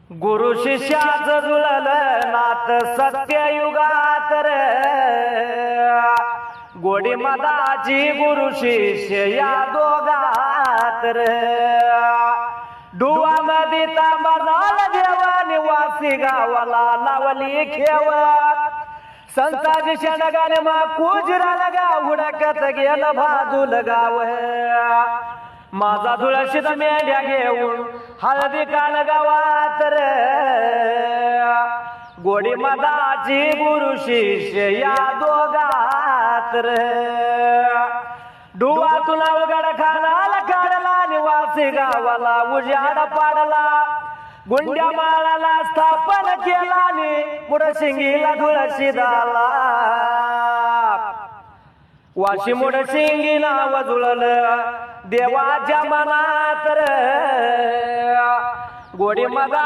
गुरु शिष्याचं जुळलं नात सत्ययुगात रे, गोडी मदाची गुरु शिष्य या दोघात रे. डुवा नदी तांबाला देवा निवासी गावाला लावली खेवत, संताजी शेंडगाने मा कुजराला गाव हुडकत गेलं भाजूल गाव. माझा तुळशीत मेंढ्या घेऊन हळदी कान गावात रे, गोडी मदाची गुरु शिष्य या दोघात रे. डुवा तुला उघड खानाला काढला निवासी गावाला उजाड पाडला, गुंड्या माळाला स्थापन केला नि मुडशिंगीला तुळशी दाला. वाशी मुडशिंगी नाव जुळलं देवाच्या मनात रे, गोडी मदा